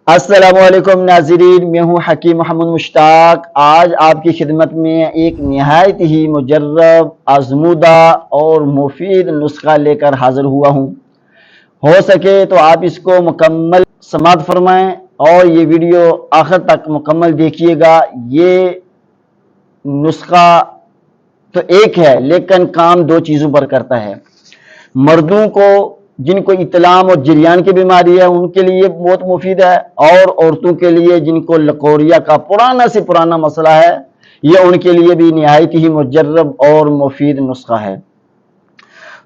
السلام علیکم ناظرین، میں ہوں حکیم محمد مشتاق۔ آج آپ کی خدمت میں ایک نہایت ہی مجرب، آزمودہ اور مفید نسخہ لے کر حاضر ہوا ہوں۔ ہو سکے تو آپ اس کو مکمل سماعت فرمائیں اور یہ ویڈیو آخر تک مکمل دیکھیے گا۔ یہ نسخہ تو ایک ہے لیکن کام دو چیزوں پر کرتا ہے۔ مردوں کو جن کو اطلام اور جریان کی بیماری ہے ان کے لیے بہت مفید ہے، اور عورتوں کے لیے جن کو لکوریا کا پرانا سے پرانا مسئلہ ہے، یہ ان کے لیے بھی نہایت ہی مجرب اور مفید نسخہ ہے۔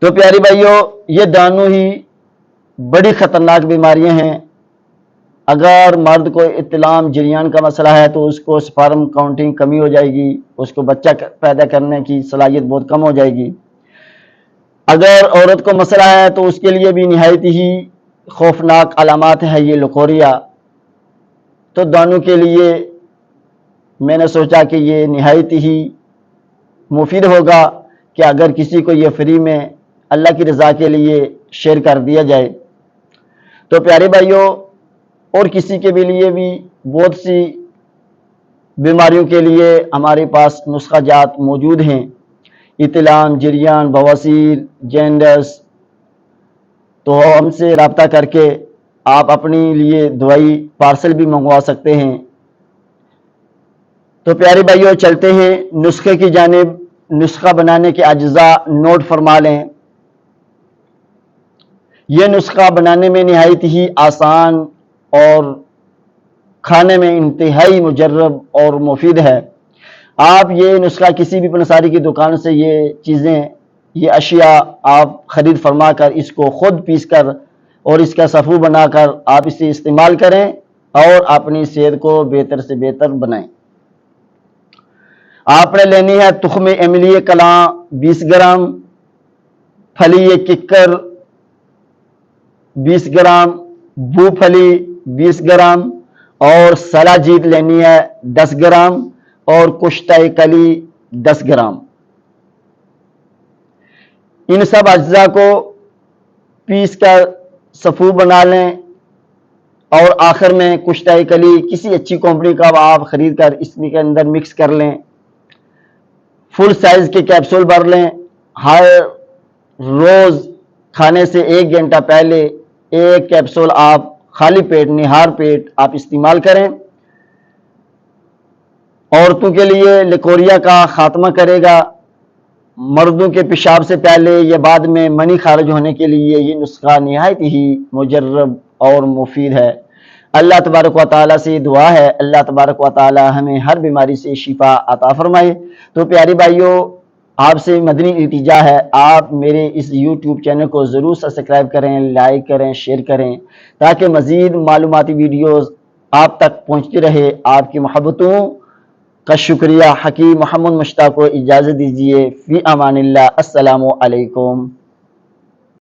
تو پیاری بھائیو، یہ دونوں ہی بڑی خطرناک بیماریاں ہیں۔ اگر مرد کو اطلام جریان کا مسئلہ ہے تو اس کو سپرم کاؤنٹنگ کمی ہو جائے گی، اس کو بچہ پیدا کرنے کی صلاحیت بہت کم ہو جائے گی۔ اگر عورت کو مسئلہ ہے تو اس کے لیے بھی نہایت ہی خوفناک علامات ہے یہ لکوریا۔ تو دونوں کے لیے میں نے سوچا کہ یہ نہایت ہی مفید ہوگا کہ اگر کسی کو یہ فری میں اللہ کی رضا کے لیے شیئر کر دیا جائے۔ تو پیارے بھائیوں، اور کسی کے بھی لیے بھی بہت سی بیماریوں کے لیے ہمارے پاس نسخہ جات موجود ہیں۔ اطلام، جریان، بواسیر، جینڈس۔ تو ہم سے رابطہ کر کے آپ اپنے لیے دوائی پارسل بھی منگوا سکتے ہیں۔ تو پیارے بھائیوں، چلتے ہیں نسخے کی جانب۔ نسخہ بنانے کے اجزاء نوٹ فرما لیں۔ یہ نسخہ بنانے میں نہایت ہی آسان اور کھانے میں انتہائی مجرب اور مفید ہے۔ آپ یہ نسخہ کسی بھی پنساری کی دکان سے یہ چیزیں، یہ اشیاء آپ خرید فرما کر اس کو خود پیس کر اور اس کا صفو بنا کر آپ اسے استعمال کریں اور اپنی صحت کو بہتر سے بہتر بنائیں۔ آپ نے لینی ہے تخم املی کلاں 20 گرام، پھلی ککر 20 گرام، بو پھلی 20 گرام، اور سلا جیت لینی ہے 10 گرام، اور کشتہ کلی 10 گرام۔ ان سب اجزاء کو پیس کر صفو بنا لیں، اور آخر میں کشتہ کلی کسی اچھی کمپنی کا آپ خرید کر اس کے اندر مکس کر لیں۔ فل سائز کے کیپسول بھر لیں۔ ہر روز کھانے سے 1 گھنٹہ پہلے ایک کیپسول آپ خالی پیٹ، نہار پیٹ آپ استعمال کریں۔ عورتوں کے لیے لکوریا کا خاتمہ کرے گا۔ مردوں کے پیشاب سے پہلے یا بعد میں منی خارج ہونے کے لیے یہ نسخہ نہایت ہی مجرب اور مفید ہے۔ اللہ تبارک و تعالیٰ سے دعا ہے، اللہ تبارک و تعالیٰ ہمیں ہر بیماری سے شفا عطا فرمائے۔ تو پیاری بھائیوں، آپ سے مدنی التجا ہے، آپ میرے اس یوٹیوب چینل کو ضرور سبسکرائب کریں، لائک کریں، شیئر کریں، تاکہ مزید معلوماتی ویڈیوز آپ تک پہنچتی رہے۔ آپ کی محبتوں کا شکریہ۔ حکیم محمد مشتاق کو اجازت دیجیے۔ فی امان اللہ۔ السلام علیکم۔